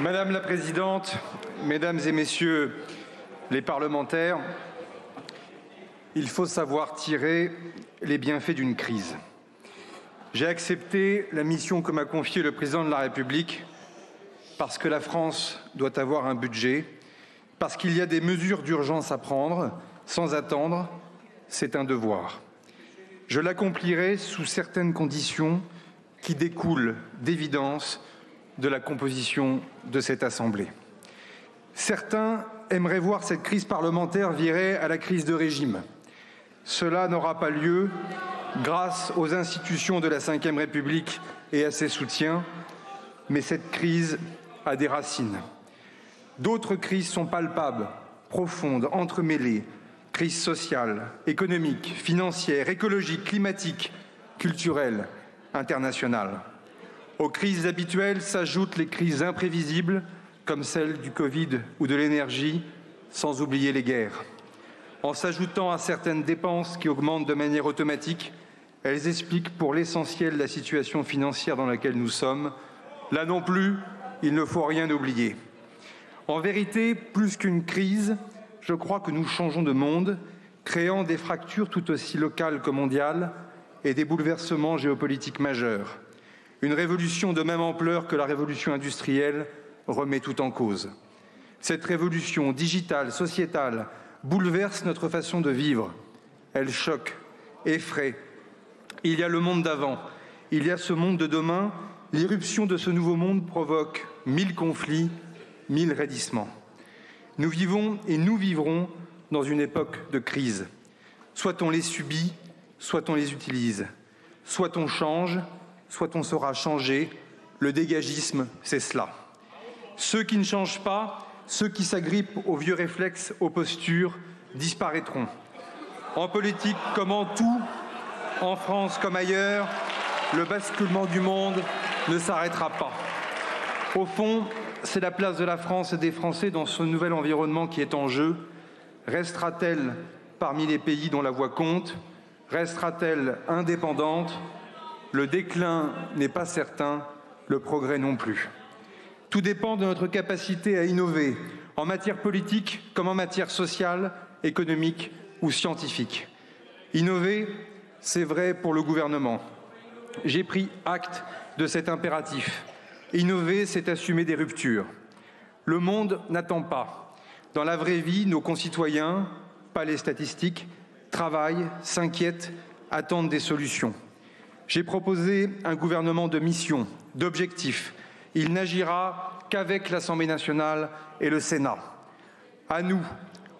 Madame la Présidente, Mesdames et Messieurs les parlementaires, il faut savoir tirer les bienfaits d'une crise. J'ai accepté la mission que m'a confiée le Président de la République parce que la France doit avoir un budget, parce qu'il y a des mesures d'urgence à prendre sans attendre, c'est un devoir. Je l'accomplirai sous certaines conditions qui découlent d'évidence de la composition de cette Assemblée. Certains aimeraient voir cette crise parlementaire virer à la crise de régime. Cela n'aura pas lieu grâce aux institutions de la Ve République et à ses soutiens, mais cette crise a des racines. D'autres crises sont palpables, profondes, entremêlées, crises sociales, économiques, financières, écologiques, climatiques, culturelles, internationales. Aux crises habituelles s'ajoutent les crises imprévisibles, comme celle du Covid ou de l'énergie, sans oublier les guerres. En s'ajoutant à certaines dépenses qui augmentent de manière automatique, elles expliquent pour l'essentiel la situation financière dans laquelle nous sommes. Là non plus, il ne faut rien oublier. En vérité, plus qu'une crise, je crois que nous changeons de monde, créant des fractures tout aussi locales que mondiales et des bouleversements géopolitiques majeurs. Une révolution de même ampleur que la révolution industrielle remet tout en cause. Cette révolution digitale, sociétale, bouleverse notre façon de vivre. Elle choque, effraie. Il y a le monde d'avant, il y a ce monde de demain. L'irruption de ce nouveau monde provoque 1000 conflits, 1000 raidissements. Nous vivons et nous vivrons dans une époque de crise. Soit on les subit, soit on les utilise. Soit on change, soit on saura changer. Le dégagisme, c'est cela. Ceux qui ne changent pas, ceux qui s'agrippent aux vieux réflexes, aux postures, disparaîtront. En politique comme en tout, en France comme ailleurs, le basculement du monde ne s'arrêtera pas. Au fond, c'est la place de la France et des Français dans ce nouvel environnement qui est en jeu. Restera-t-elle parmi les pays dont la voix compte? Restera-t-elle indépendante? Le déclin n'est pas certain, le progrès non plus. Tout dépend de notre capacité à innover, en matière politique comme en matière sociale, économique ou scientifique. Innover, c'est vrai pour le gouvernement. J'ai pris acte de cet impératif. Innover, c'est assumer des ruptures. Le monde n'attend pas. Dans la vraie vie, nos concitoyens, pas les statistiques, travaillent, s'inquiètent, attendent des solutions. J'ai proposé un gouvernement de mission, d'objectifs. Il n'agira qu'avec l'Assemblée nationale et le Sénat. À nous,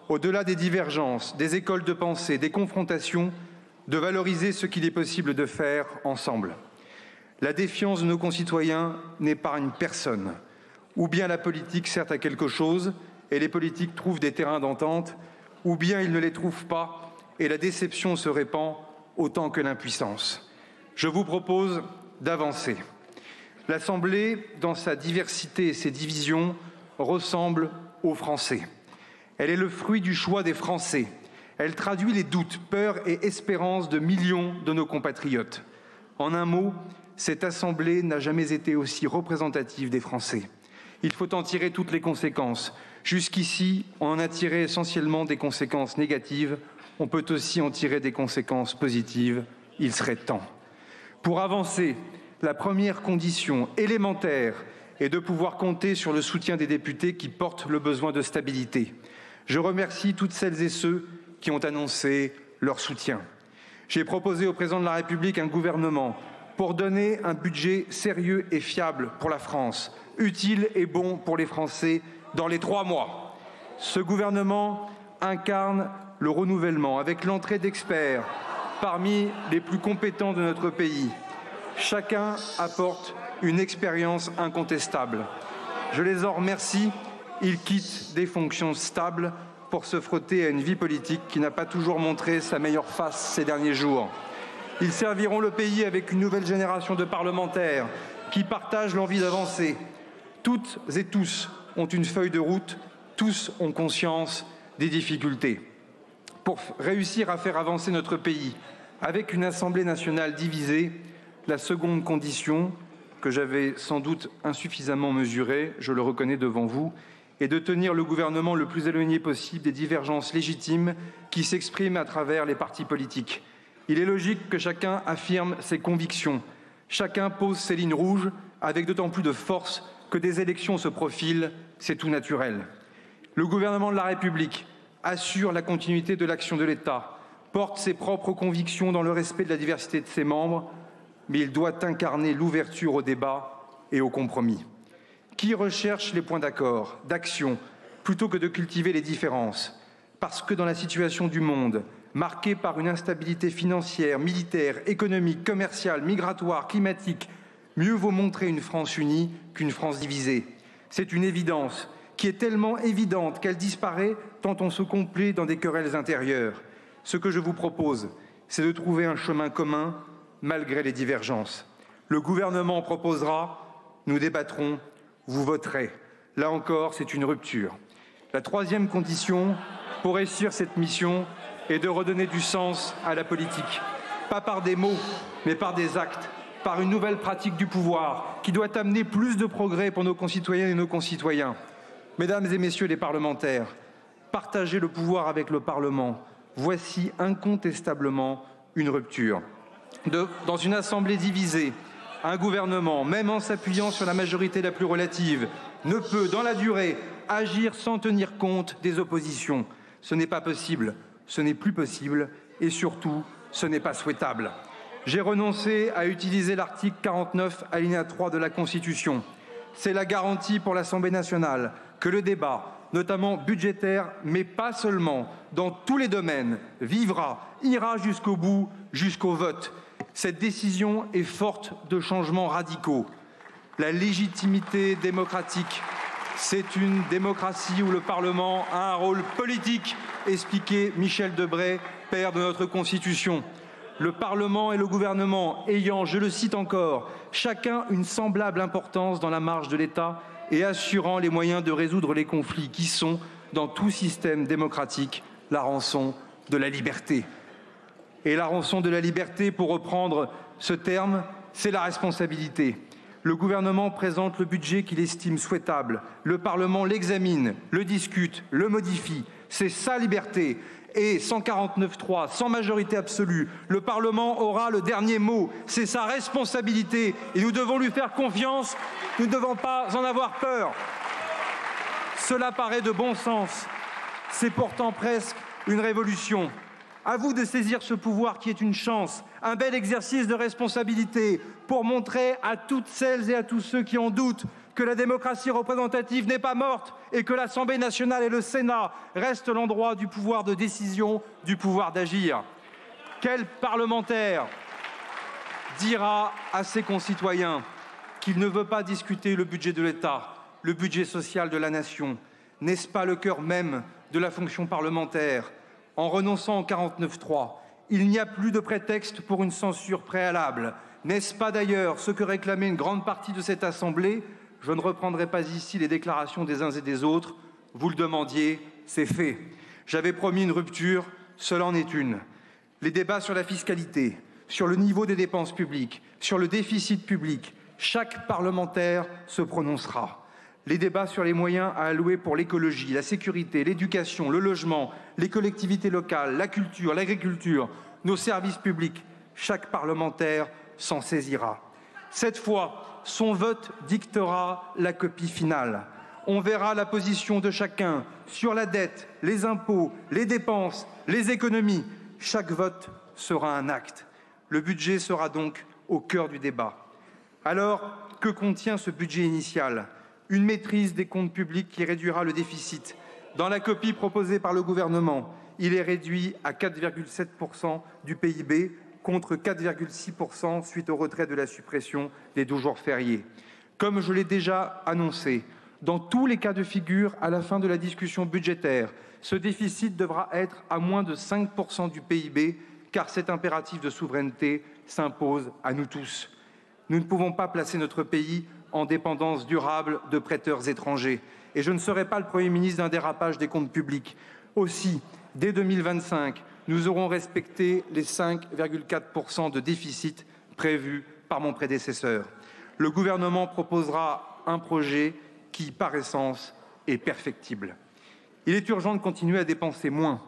au-delà des divergences, des écoles de pensée, des confrontations, de valoriser ce qu'il est possible de faire ensemble. La défiance de nos concitoyens n'épargne personne. Ou bien la politique sert à quelque chose et les politiques trouvent des terrains d'entente, ou bien ils ne les trouvent pas et la déception se répand autant que l'impuissance. Je vous propose d'avancer. L'Assemblée, dans sa diversité et ses divisions, ressemble aux Français. Elle est le fruit du choix des Français. Elle traduit les doutes, peurs et espérances de millions de nos compatriotes. En un mot, cette Assemblée n'a jamais été aussi représentative des Français. Il faut en tirer toutes les conséquences. Jusqu'ici, on en a tiré essentiellement des conséquences négatives. On peut aussi en tirer des conséquences positives. Il serait temps. Pour avancer, la première condition élémentaire est de pouvoir compter sur le soutien des députés qui portent le besoin de stabilité. Je remercie toutes celles et ceux qui ont annoncé leur soutien. J'ai proposé au Président de la République un gouvernement pour donner un budget sérieux et fiable pour la France, utile et bon pour les Français dans les 3 mois. Ce gouvernement incarne le renouvellement avec l'entrée d'experts parmi les plus compétents de notre pays. Chacun apporte une expérience incontestable. Je les en remercie. Ils quittent des fonctions stables pour se frotter à une vie politique qui n'a pas toujours montré sa meilleure face ces derniers jours. Ils serviront le pays avec une nouvelle génération de parlementaires qui partagent l'envie d'avancer. Toutes et tous ont une feuille de route, tous ont conscience des difficultés. Pour réussir à faire avancer notre pays avec une Assemblée nationale divisée, la seconde condition, que j'avais sans doute insuffisamment mesuré, je le reconnais devant vous, et de tenir le gouvernement le plus éloigné possible des divergences légitimes qui s'expriment à travers les partis politiques. Il est logique que chacun affirme ses convictions, chacun pose ses lignes rouges avec d'autant plus de force que des élections se profilent, c'est tout naturel. Le gouvernement de la République assure la continuité de l'action de l'État, porte ses propres convictions dans le respect de la diversité de ses membres, mais il doit incarner l'ouverture au débat et au compromis. Qui recherche les points d'accord, d'action, plutôt que de cultiver les différences? Parce que dans la situation du monde, marquée par une instabilité financière, militaire, économique, commerciale, migratoire, climatique, mieux vaut montrer une France unie qu'une France divisée. C'est une évidence qui est tellement évidente qu'elle disparaît tant on se complaît dans des querelles intérieures. Ce que je vous propose, c'est de trouver un chemin commun malgré les divergences. Le gouvernement proposera, nous débattrons, vous voterez. Là encore, c'est une rupture. La troisième condition pour réussir cette mission est de redonner du sens à la politique. Pas par des mots, mais par des actes, par une nouvelle pratique du pouvoir qui doit amener plus de progrès pour nos concitoyennes et nos concitoyens. Mesdames et messieurs les parlementaires, partager le pouvoir avec le Parlement, voici incontestablement une rupture. Dans une assemblée divisée, un gouvernement, même en s'appuyant sur la majorité la plus relative, ne peut, dans la durée, agir sans tenir compte des oppositions. Ce n'est pas possible, ce n'est plus possible et surtout, ce n'est pas souhaitable. J'ai renoncé à utiliser l'article 49, alinéa 3 de la Constitution. C'est la garantie pour l'Assemblée nationale que le débat, notamment budgétaire, mais pas seulement, dans tous les domaines, ira jusqu'au bout, jusqu'au vote. Cette décision est forte de changements radicaux. La légitimité démocratique, c'est une démocratie où le Parlement a un rôle politique, expliquait Michel Debré, père de notre Constitution. Le Parlement et le gouvernement ayant, je le cite encore, chacun une semblable importance dans la marche de l'État et assurant les moyens de résoudre les conflits qui sont, dans tout système démocratique, la rançon de la liberté. Et la rançon de la liberté, pour reprendre ce terme, c'est la responsabilité. Le gouvernement présente le budget qu'il estime souhaitable. Le Parlement l'examine, le discute, le modifie. C'est sa liberté. Et 149.3, sans majorité absolue, le Parlement aura le dernier mot. C'est sa responsabilité et nous devons lui faire confiance. Nous ne devons pas en avoir peur. Cela paraît de bon sens. C'est pourtant presque une révolution. À vous de saisir ce pouvoir qui est une chance, un bel exercice de responsabilité pour montrer à toutes celles et à tous ceux qui en doutent que la démocratie représentative n'est pas morte et que l'Assemblée nationale et le Sénat restent l'endroit du pouvoir de décision, du pouvoir d'agir. Quel parlementaire dira à ses concitoyens qu'il ne veut pas discuter le budget de l'État, le budget social de la nation? N'est-ce pas le cœur même de la fonction parlementaire? En renonçant au 49.3, il n'y a plus de prétexte pour une censure préalable. N'est-ce pas d'ailleurs ce que réclamait une grande partie de cette Assemblée? Je ne reprendrai pas ici les déclarations des uns et des autres. Vous le demandiez, c'est fait. J'avais promis une rupture, cela en est une. Les débats sur la fiscalité, sur le niveau des dépenses publiques, sur le déficit public, chaque parlementaire se prononcera. Les débats sur les moyens à allouer pour l'écologie, la sécurité, l'éducation, le logement, les collectivités locales, la culture, l'agriculture, nos services publics, chaque parlementaire s'en saisira. Cette fois, son vote dictera la copie finale. On verra la position de chacun sur la dette, les impôts, les dépenses, les économies. Chaque vote sera un acte. Le budget sera donc au cœur du débat. Alors, que contient ce budget initial? Une maîtrise des comptes publics qui réduira le déficit. Dans la copie proposée par le gouvernement, il est réduit à 4,7% du PIB contre 4,6% suite au retrait de la suppression des 12 jours fériés. Comme je l'ai déjà annoncé, dans tous les cas de figure, à la fin de la discussion budgétaire, ce déficit devra être à moins de 5% du PIB, car cet impératif de souveraineté s'impose à nous tous. Nous ne pouvons pas placer notre pays en dépendance durable de prêteurs étrangers. Et je ne serai pas le Premier ministre d'un dérapage des comptes publics. Aussi, dès 2025, nous aurons respecté les 5,4% de déficit prévus par mon prédécesseur. Le gouvernement proposera un projet qui, par essence, est perfectible. Il est urgent de continuer à dépenser moins.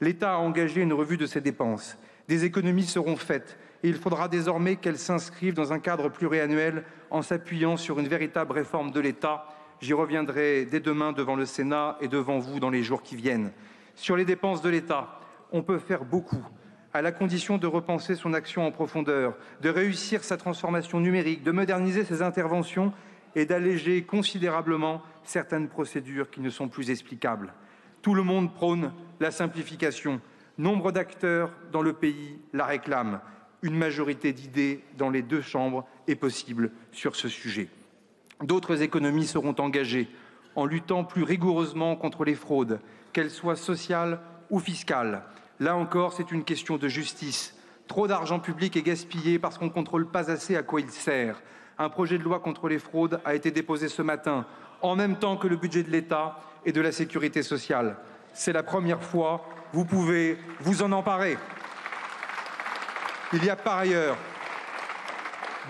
L'État a engagé une revue de ses dépenses. Des économies seront faites et il faudra désormais qu'elles s'inscrivent dans un cadre pluriannuel en s'appuyant sur une véritable réforme de l'État. J'y reviendrai dès demain devant le Sénat et devant vous dans les jours qui viennent. Sur les dépenses de l'État, on peut faire beaucoup, à la condition de repenser son action en profondeur, de réussir sa transformation numérique, de moderniser ses interventions et d'alléger considérablement certaines procédures qui ne sont plus explicables. Tout le monde prône la simplification. Nombre d'acteurs dans le pays la réclament. Une majorité d'idées dans les deux chambres est possible sur ce sujet. D'autres économies seront engagées en luttant plus rigoureusement contre les fraudes, qu'elles soient sociales ou fiscales. Là encore, c'est une question de justice. Trop d'argent public est gaspillé parce qu'on ne contrôle pas assez à quoi il sert. Un projet de loi contre les fraudes a été déposé ce matin, en même temps que le budget de l'État et de la sécurité sociale. C'est la première fois, vous pouvez vous en emparer. Il y a par ailleurs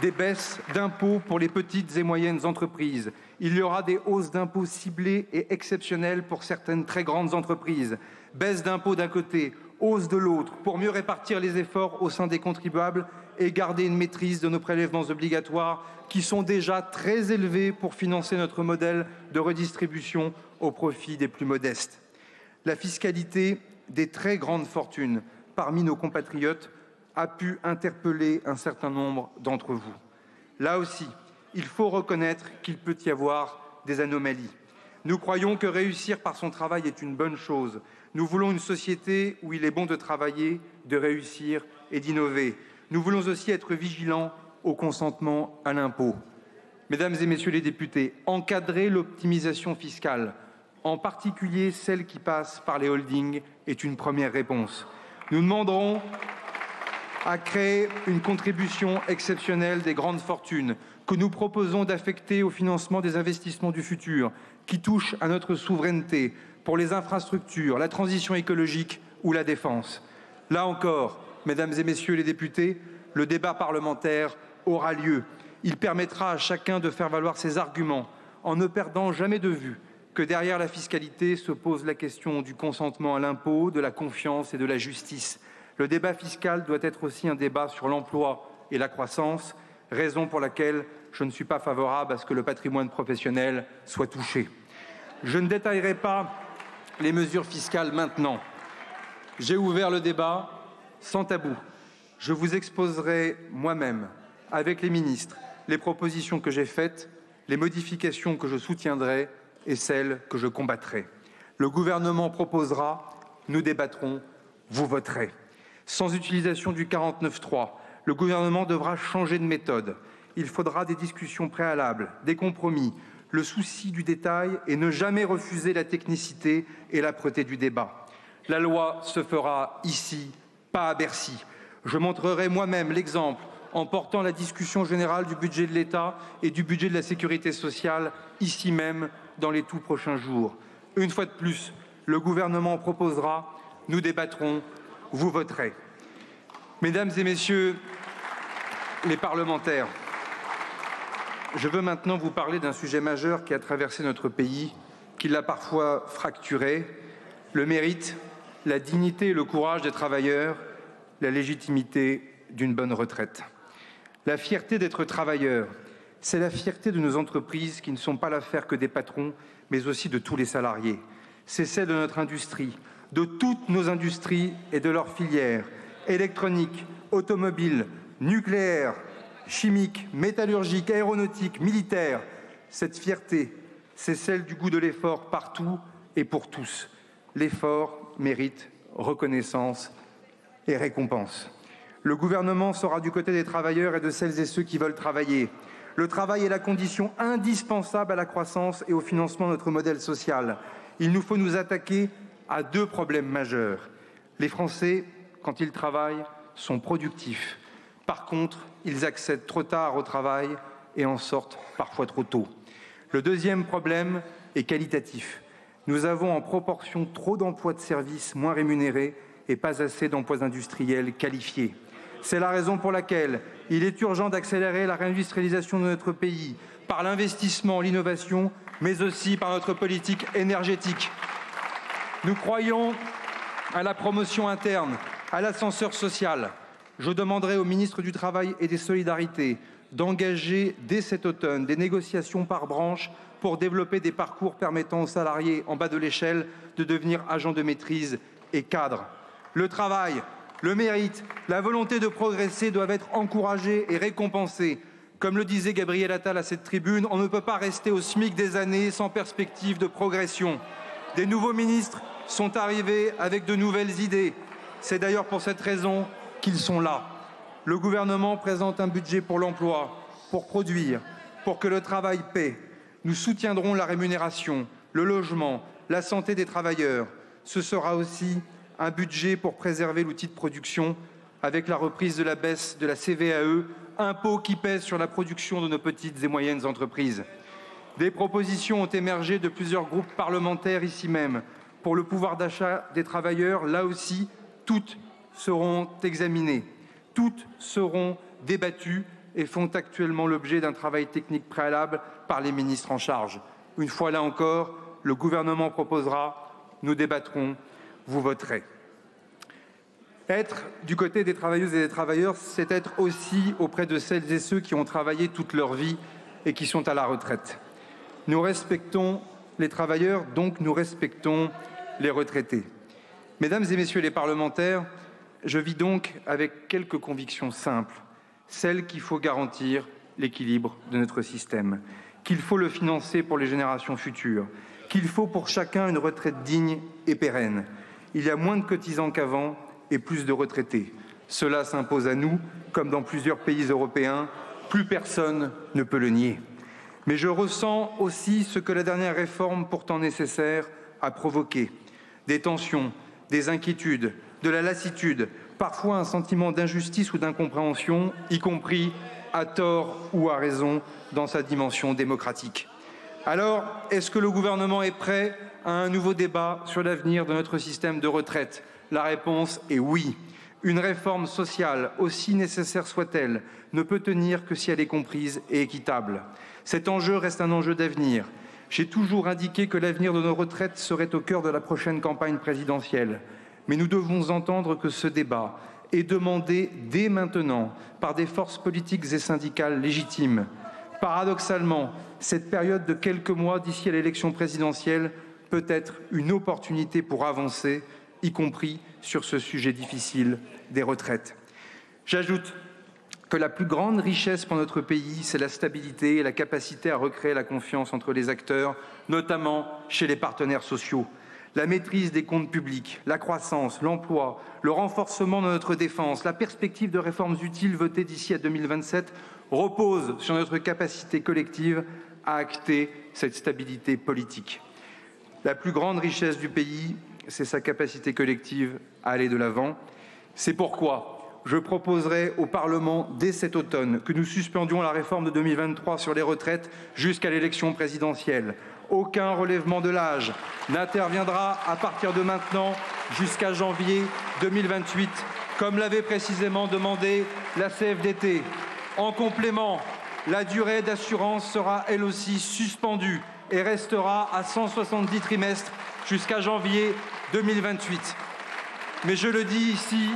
des baisses d'impôts pour les petites et moyennes entreprises. Il y aura des hausses d'impôts ciblées et exceptionnelles pour certaines très grandes entreprises. Baisse d'impôts d'un côté, hausse de l'autre, pour mieux répartir les efforts au sein des contribuables et garder une maîtrise de nos prélèvements obligatoires qui sont déjà très élevés pour financer notre modèle de redistribution au profit des plus modestes. La fiscalité des très grandes fortunes parmi nos compatriotes a pu interpeller un certain nombre d'entre vous. Là aussi, il faut reconnaître qu'il peut y avoir des anomalies. Nous croyons que réussir par son travail est une bonne chose. Nous voulons une société où il est bon de travailler, de réussir et d'innover. Nous voulons aussi être vigilants au consentement à l'impôt. Mesdames et messieurs les députés, encadrer l'optimisation fiscale, en particulier celle qui passe par les holdings, est une première réponse. Nous demanderons à créer une contribution exceptionnelle des grandes fortunes que nous proposons d'affecter au financement des investissements du futur qui touchent à notre souveraineté pour les infrastructures, la transition écologique ou la défense. Là encore, mesdames et messieurs les députés, le débat parlementaire aura lieu. Il permettra à chacun de faire valoir ses arguments en ne perdant jamais de vue que derrière la fiscalité se pose la question du consentement à l'impôt, de la confiance et de la justice. Le débat fiscal doit être aussi un débat sur l'emploi et la croissance, raison pour laquelle je ne suis pas favorable à ce que le patrimoine professionnel soit touché. Je ne détaillerai pas les mesures fiscales maintenant. J'ai ouvert le débat sans tabou. Je vous exposerai moi-même, avec les ministres, les propositions que j'ai faites, les modifications que je soutiendrai et celles que je combattrai. Le gouvernement proposera, nous débattrons, vous voterez. Sans utilisation du 49.3, le gouvernement devra changer de méthode. Il faudra des discussions préalables, des compromis, le souci du détail et ne jamais refuser la technicité et l'âpreté du débat. La loi se fera ici, pas à Bercy. Je montrerai moi-même l'exemple en portant la discussion générale du budget de l'État et du budget de la sécurité sociale ici même dans les tout prochains jours. Une fois de plus, le gouvernement proposera, nous débattrons, vous voterez. Mesdames et messieurs les parlementaires, je veux maintenant vous parler d'un sujet majeur qui a traversé notre pays, qui l'a parfois fracturé, le mérite, la dignité et le courage des travailleurs, la légitimité d'une bonne retraite. La fierté d'être travailleur, c'est la fierté de nos entreprises qui ne sont pas l'affaire que des patrons, mais aussi de tous les salariés. C'est celle de notre industrie, de toutes nos industries et de leurs filières, électronique, automobile, nucléaire, chimique, métallurgique, aéronautique, militaire. Cette fierté, c'est celle du goût de l'effort partout et pour tous. L'effort mérite reconnaissance et récompense. Le gouvernement sera du côté des travailleurs et de celles et ceux qui veulent travailler. Le travail est la condition indispensable à la croissance et au financement de notre modèle social. Il nous faut nous attaquer à deux problèmes majeurs. Les Français, quand ils travaillent, sont productifs. Par contre, ils accèdent trop tard au travail et en sortent parfois trop tôt. Le deuxième problème est qualitatif. Nous avons en proportion trop d'emplois de services moins rémunérés et pas assez d'emplois industriels qualifiés. C'est la raison pour laquelle il est urgent d'accélérer la réindustrialisation de notre pays par l'investissement, l'innovation, mais aussi par notre politique énergétique. Nous croyons à la promotion interne, à l'ascenseur social. Je demanderai au ministre du Travail et des Solidarités d'engager dès cet automne des négociations par branche pour développer des parcours permettant aux salariés en bas de l'échelle de devenir agents de maîtrise et cadres. Le travail, le mérite, la volonté de progresser doivent être encouragés et récompensés. Comme le disait Gabriel Attal à cette tribune, on ne peut pas rester au SMIC des années sans perspective de progression. Des nouveaux ministres sont arrivés avec de nouvelles idées. C'est d'ailleurs pour cette raison qu'ils sont là. Le gouvernement présente un budget pour l'emploi, pour produire, pour que le travail paie. Nous soutiendrons la rémunération, le logement, la santé des travailleurs. Ce sera aussi un budget pour préserver l'outil de production avec la reprise de la baisse de la CVAE, impôt qui pèse sur la production de nos petites et moyennes entreprises. Des propositions ont émergé de plusieurs groupes parlementaires ici même pour le pouvoir d'achat des travailleurs. Là aussi, toutes seront examinées, toutes seront débattues et font actuellement l'objet d'un travail technique préalable par les ministres en charge. Une fois là encore, le gouvernement proposera, nous débattrons, vous voterez. Être du côté des travailleuses et des travailleurs, c'est être aussi auprès de celles et ceux qui ont travaillé toute leur vie et qui sont à la retraite. Nous respectons les travailleurs, donc nous respectons les retraités. Mesdames et messieurs les parlementaires, je vis donc avec quelques convictions simples. Celle qu'il faut garantir l'équilibre de notre système, qu'il faut le financer pour les générations futures, qu'il faut pour chacun une retraite digne et pérenne. Il y a moins de cotisants qu'avant et plus de retraités. Cela s'impose à nous, comme dans plusieurs pays européens. Plus personne ne peut le nier. Mais je ressens aussi ce que la dernière réforme, pourtant nécessaire, a provoqué. Des tensions, des inquiétudes, de la lassitude, parfois un sentiment d'injustice ou d'incompréhension, y compris à tort ou à raison dans sa dimension démocratique. Alors, est-ce que le gouvernement est prêt à un nouveau débat sur l'avenir de notre système de retraite? La réponse est oui. Une réforme sociale, aussi nécessaire soit-elle, ne peut tenir que si elle est comprise et équitable. Cet enjeu reste un enjeu d'avenir. J'ai toujours indiqué que l'avenir de nos retraites serait au cœur de la prochaine campagne présidentielle. Mais nous devons entendre que ce débat est demandé dès maintenant par des forces politiques et syndicales légitimes. Paradoxalement, cette période de quelques mois d'ici à l'élection présidentielle peut être une opportunité pour avancer, y compris sur ce sujet difficile des retraites. J'ajoute que la plus grande richesse pour notre pays, c'est la stabilité et la capacité à recréer la confiance entre les acteurs, notamment chez les partenaires sociaux. La maîtrise des comptes publics, la croissance, l'emploi, le renforcement de notre défense, la perspective de réformes utiles votées d'ici à 2027 reposent sur notre capacité collective à acter cette stabilité politique. La plus grande richesse du pays, c'est sa capacité collective à aller de l'avant. C'est pourquoi je proposerai au Parlement dès cet automne que nous suspendions la réforme de 2023 sur les retraites jusqu'à l'élection présidentielle. Aucun relèvement de l'âge n'interviendra à partir de maintenant jusqu'à janvier 2028, comme l'avait précisément demandé la CFDT. En complément, la durée d'assurance sera elle aussi suspendue et restera à 170 trimestres jusqu'à janvier 2028. Mais je le dis ici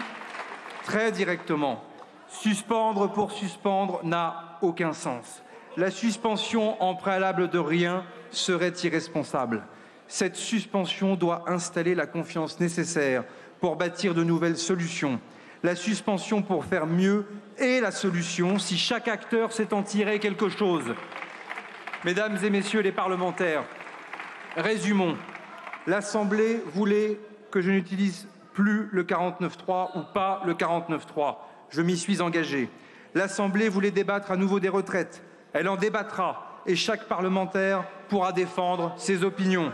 très directement, suspendre pour suspendre n'a aucun sens. La suspension en préalable de rien serait irresponsable. Cette suspension doit installer la confiance nécessaire pour bâtir de nouvelles solutions. La suspension pour faire mieux est la solution si chaque acteur sait en tirer quelque chose. Mesdames et messieurs les parlementaires, résumons. L'Assemblée voulait que je n'utilise plus le 49.3 ou pas le 49.3. Je m'y suis engagé. L'Assemblée voulait débattre à nouveau des retraites. Elle en débattra et chaque parlementaire pourra défendre ses opinions.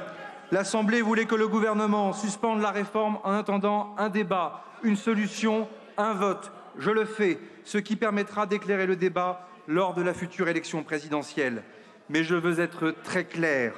L'Assemblée voulait que le gouvernement suspende la réforme en attendant un débat, une solution, un vote. Je le fais, ce qui permettra d'éclairer le débat lors de la future élection présidentielle. Mais je veux être très clair,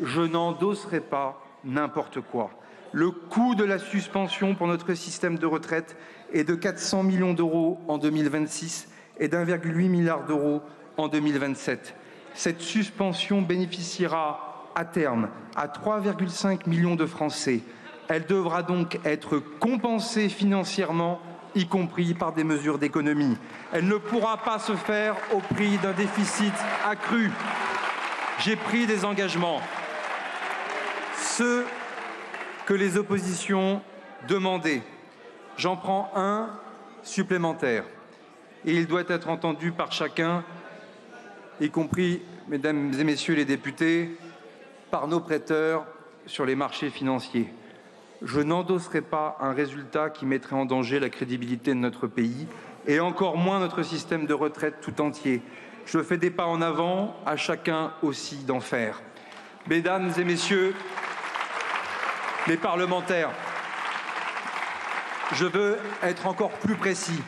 je n'endosserai pas n'importe quoi. Le coût de la suspension pour notre système de retraite est de 400 millions d'euros en 2026 et d'1,8 milliard d'euros en 2027. Cette suspension bénéficiera à terme à 3,5 millions de Français. Elle devra donc être compensée financièrement, y compris par des mesures d'économie. Elle ne pourra pas se faire au prix d'un déficit accru. J'ai pris des engagements, ceux que les oppositions demandaient. J'en prends un supplémentaire et il doit être entendu par chacun, y compris, mesdames et messieurs les députés, par nos prêteurs sur les marchés financiers. Je n'endosserai pas un résultat qui mettrait en danger la crédibilité de notre pays et encore moins notre système de retraite tout entier. Je fais des pas en avant, à chacun aussi d'en faire. Mesdames et messieurs les parlementaires, je veux être encore plus précis.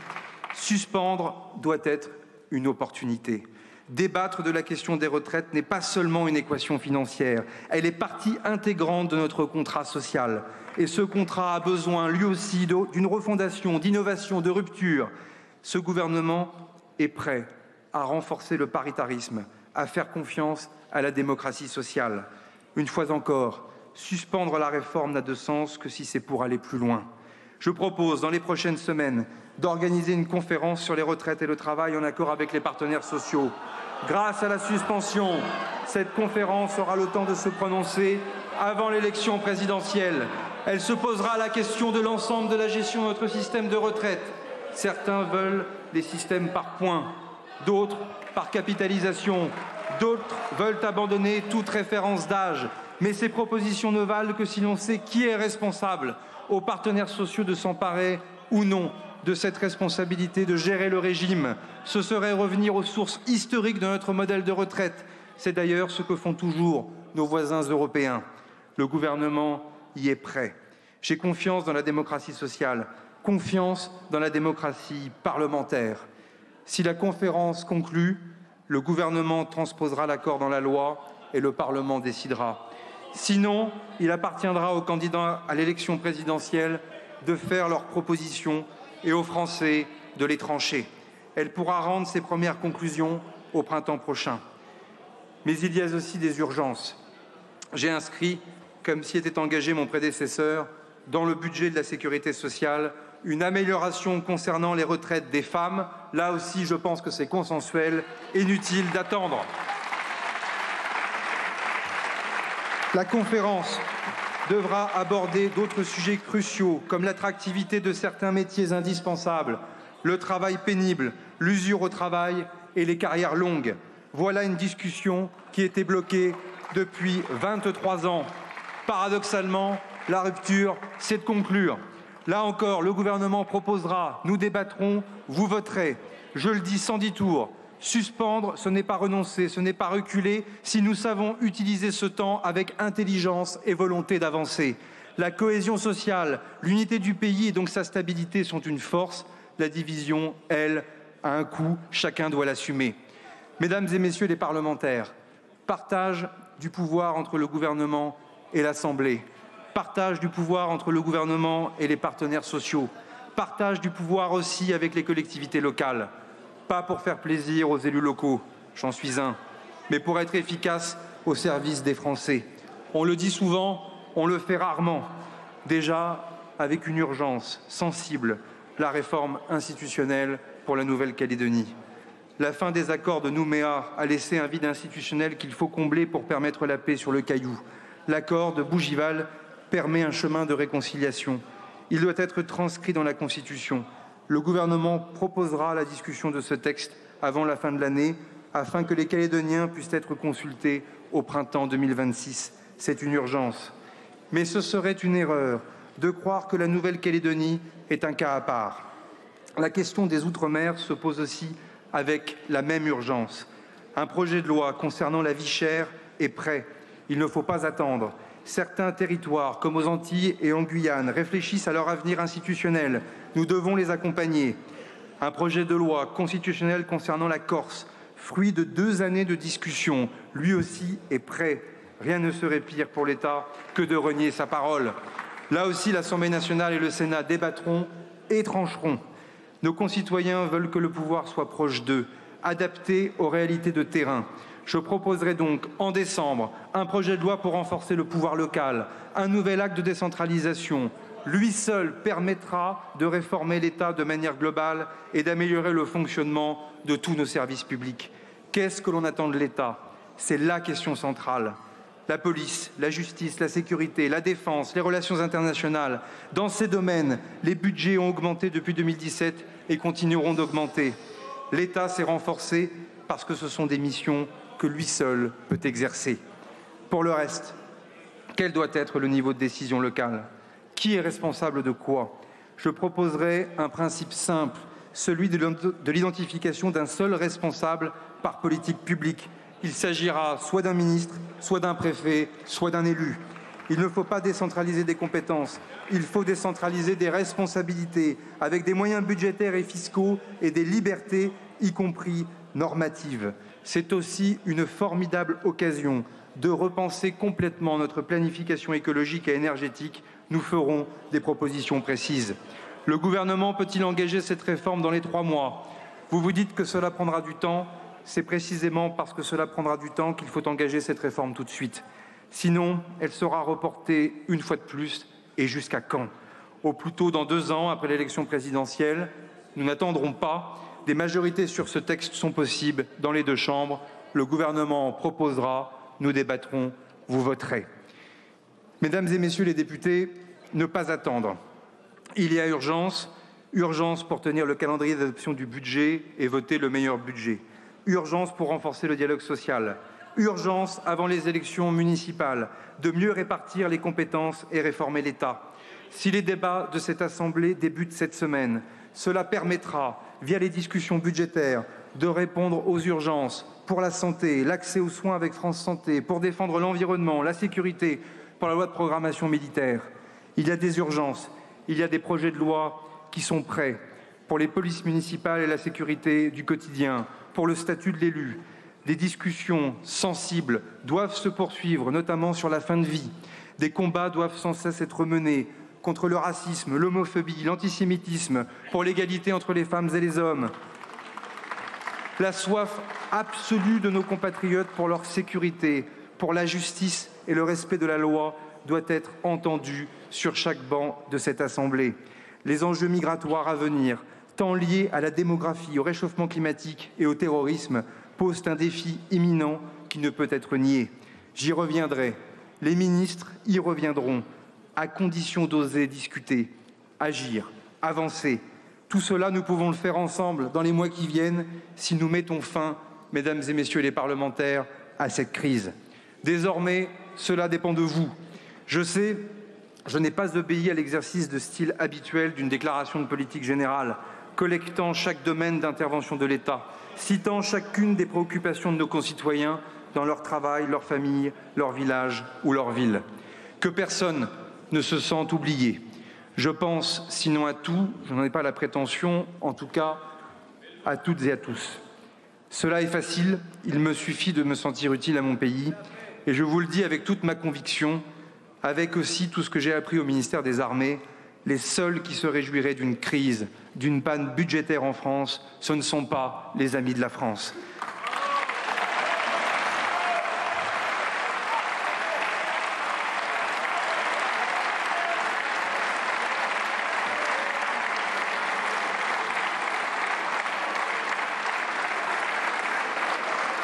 Suspendre doit être une opportunité. Débattre de la question des retraites n'est pas seulement une équation financière, elle est partie intégrante de notre contrat social. Et ce contrat a besoin, lui aussi, d'une refondation, d'innovation, de rupture. Ce gouvernement est prêt à renforcer le paritarisme, à faire confiance à la démocratie sociale. Une fois encore, suspendre la réforme n'a de sens que si c'est pour aller plus loin. Je propose, dans les prochaines semaines, d'organiser une conférence sur les retraites et le travail en accord avec les partenaires sociaux. Grâce à la suspension, cette conférence aura le temps de se prononcer avant l'élection présidentielle. Elle se posera la question de l'ensemble de la gestion de notre système de retraite. Certains veulent des systèmes par points, d'autres par capitalisation, d'autres veulent abandonner toute référence d'âge. Mais ces propositions ne valent que si l'on sait qui est responsable, aux partenaires sociaux de s'emparer ou non de cette responsabilité de gérer le régime. Ce serait revenir aux sources historiques de notre modèle de retraite. C'est d'ailleurs ce que font toujours nos voisins européens. Le gouvernement y est prêt. J'ai confiance dans la démocratie sociale, confiance dans la démocratie parlementaire. Si la conférence conclut, le gouvernement transposera l'accord dans la loi et le Parlement décidera. Sinon, il appartiendra aux candidats à l'élection présidentielle de faire leurs propositions et aux Français de les trancher. Elle pourra rendre ses premières conclusions au printemps prochain. Mais il y a aussi des urgences. J'ai inscrit, comme s'y était engagé mon prédécesseur, dans le budget de la sécurité sociale, une amélioration concernant les retraites des femmes. Là aussi, je pense que c'est consensuel, inutile d'attendre. La conférence devra aborder d'autres sujets cruciaux, comme l'attractivité de certains métiers indispensables, le travail pénible, l'usure au travail et les carrières longues. Voilà une discussion qui était bloquée depuis 23 ans. Paradoxalement, la rupture, c'est de conclure. Là encore, le gouvernement proposera, nous débattrons, vous voterez. Je le dis sans détour. Suspendre, ce n'est pas renoncer, ce n'est pas reculer si nous savons utiliser ce temps avec intelligence et volonté d'avancer. La cohésion sociale, l'unité du pays et donc sa stabilité sont une force. La division, elle, a un coût, chacun doit l'assumer. Mesdames et messieurs les parlementaires, partage du pouvoir entre le gouvernement et l'Assemblée, partage du pouvoir entre le gouvernement et les partenaires sociaux, partage du pouvoir aussi avec les collectivités locales. Pas pour faire plaisir aux élus locaux, j'en suis un, mais pour être efficace au service des Français. On le dit souvent, on le fait rarement. Déjà, avec une urgence sensible, la réforme institutionnelle pour la Nouvelle-Calédonie. La fin des accords de Nouméa a laissé un vide institutionnel qu'il faut combler pour permettre la paix sur le Caillou. L'accord de Bougival permet un chemin de réconciliation. Il doit être transcrit dans la Constitution. Le gouvernement proposera la discussion de ce texte avant la fin de l'année, afin que les Calédoniens puissent être consultés au printemps 2026. C'est une urgence. Mais ce serait une erreur de croire que la Nouvelle-Calédonie est un cas à part. La question des Outre-mer se pose aussi avec la même urgence. Un projet de loi concernant la vie chère est prêt. Il ne faut pas attendre. Certains territoires, comme aux Antilles et en Guyane, réfléchissent à leur avenir institutionnel. Nous devons les accompagner. Un projet de loi constitutionnelle concernant la Corse, fruit de 2 années de discussion, lui aussi est prêt. Rien ne serait pire pour l'État que de renier sa parole. Là aussi, l'Assemblée nationale et le Sénat débattront et trancheront. Nos concitoyens veulent que le pouvoir soit proche d'eux, adapté aux réalités de terrain. Je proposerai donc en décembre un projet de loi pour renforcer le pouvoir local, un nouvel acte de décentralisation. Lui seul permettra de réformer l'État de manière globale et d'améliorer le fonctionnement de tous nos services publics. Qu'est-ce que l'on attend de l'État? C'est la question centrale. La police, la justice, la sécurité, la défense, les relations internationales. Dans ces domaines, les budgets ont augmenté depuis 2017 et continueront d'augmenter. L'État s'est renforcé parce que ce sont des missions que lui seul peut exercer. Pour le reste, quel doit être le niveau de décision locale? Qui est responsable de quoi? Je proposerai un principe simple, celui de l'identification d'un seul responsable par politique publique. Il s'agira soit d'un ministre, soit d'un préfet, soit d'un élu. Il ne faut pas décentraliser des compétences, il faut décentraliser des responsabilités avec des moyens budgétaires et fiscaux et des libertés, y compris normatives. C'est aussi une formidable occasion de repenser complètement notre planification écologique et énergétique. Nous ferons des propositions précises. Le gouvernement peut-il engager cette réforme dans les 3 mois? Vous vous dites que cela prendra du temps. C'est précisément parce que cela prendra du temps qu'il faut engager cette réforme tout de suite. Sinon, elle sera reportée une fois de plus. Et jusqu'à quand? Au plus tôt dans 2 ans, après l'élection présidentielle. Nous n'attendrons pas. Des majorités sur ce texte sont possibles dans les 2 chambres. Le gouvernement proposera, nous débattrons, vous voterez. Mesdames et messieurs les députés, ne pas attendre. Il y a urgence pour tenir le calendrier d'adoption du budget et voter le meilleur budget. Urgence pour renforcer le dialogue social. Urgence, avant les élections municipales, de mieux répartir les compétences et réformer l'État. Si les débats de cette Assemblée débutent cette semaine, cela permettra, via les discussions budgétaires, de répondre aux urgences pour la santé, l'accès aux soins avec France Santé, pour défendre l'environnement, la sécurité, pour la loi de programmation militaire. Il y a des urgences, il y a des projets de loi qui sont prêts pour les polices municipales et la sécurité du quotidien, pour le statut de l'élu. Des discussions sensibles doivent se poursuivre, notamment sur la fin de vie. Des combats doivent sans cesse être menés contre le racisme, l'homophobie, l'antisémitisme, pour l'égalité entre les femmes et les hommes. La soif absolue de nos compatriotes pour leur sécurité, pour la justice et le respect de la loi doit être entendue sur chaque banc de cette Assemblée. Les enjeux migratoires à venir, tant liés à la démographie, au réchauffement climatique et au terrorisme, posent un défi imminent qui ne peut être nié. J'y reviendrai. Les ministres y reviendront, à condition d'oser discuter, agir, avancer. Tout cela, nous pouvons le faire ensemble dans les mois qui viennent si nous mettons fin, mesdames et messieurs les parlementaires, à cette crise. Désormais, cela dépend de vous. Je sais, je n'ai pas obéi à l'exercice de style habituel d'une déclaration de politique générale, collectant chaque domaine d'intervention de l'État, citant chacune des préoccupations de nos concitoyens dans leur travail, leur famille, leur village ou leur ville. Que personne ne se sente oublié. Je pense, sinon à tout, je n'en ai pas la prétention, en tout cas à toutes et à tous. Cela est facile, il me suffit de me sentir utile à mon pays, et je vous le dis avec toute ma conviction, avec aussi tout ce que j'ai appris au ministère des Armées, les seuls qui se réjouiraient d'une crise, d'une panne budgétaire en France, ce ne sont pas les amis de la France.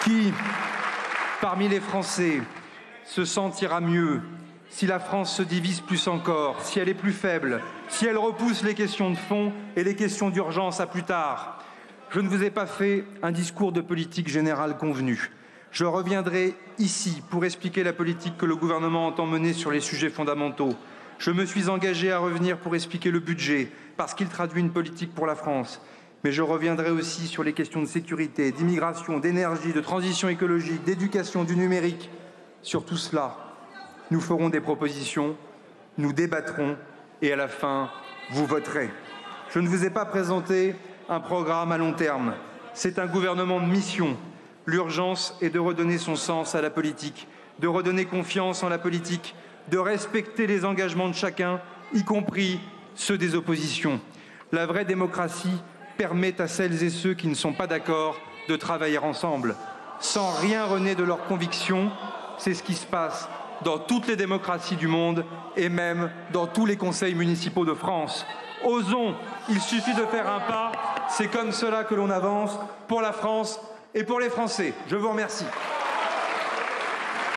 Qui, parmi les Français, se sentira mieux si la France se divise plus encore, si elle est plus faible, si elle repousse les questions de fond et les questions d'urgence à plus tard? Je ne vous ai pas fait un discours de politique générale convenu. Je reviendrai ici pour expliquer la politique que le gouvernement entend mener sur les sujets fondamentaux. Je me suis engagé à revenir pour expliquer le budget, parce qu'il traduit une politique pour la France. Mais je reviendrai aussi sur les questions de sécurité, d'immigration, d'énergie, de transition écologique, d'éducation, du numérique. Sur tout cela, nous ferons des propositions, nous débattrons et à la fin, vous voterez. Je ne vous ai pas présenté un programme à long terme. C'est un gouvernement de mission. L'urgence est de redonner son sens à la politique, de redonner confiance en la politique, de respecter les engagements de chacun, y compris ceux des oppositions. La vraie démocratie permet à celles et ceux qui ne sont pas d'accord de travailler ensemble, sans rien renier de leurs convictions. C'est ce qui se passe dans toutes les démocraties du monde et même dans tous les conseils municipaux de France. Osons, il suffit de faire un pas, c'est comme cela que l'on avance pour la France et pour les Français. Je vous remercie.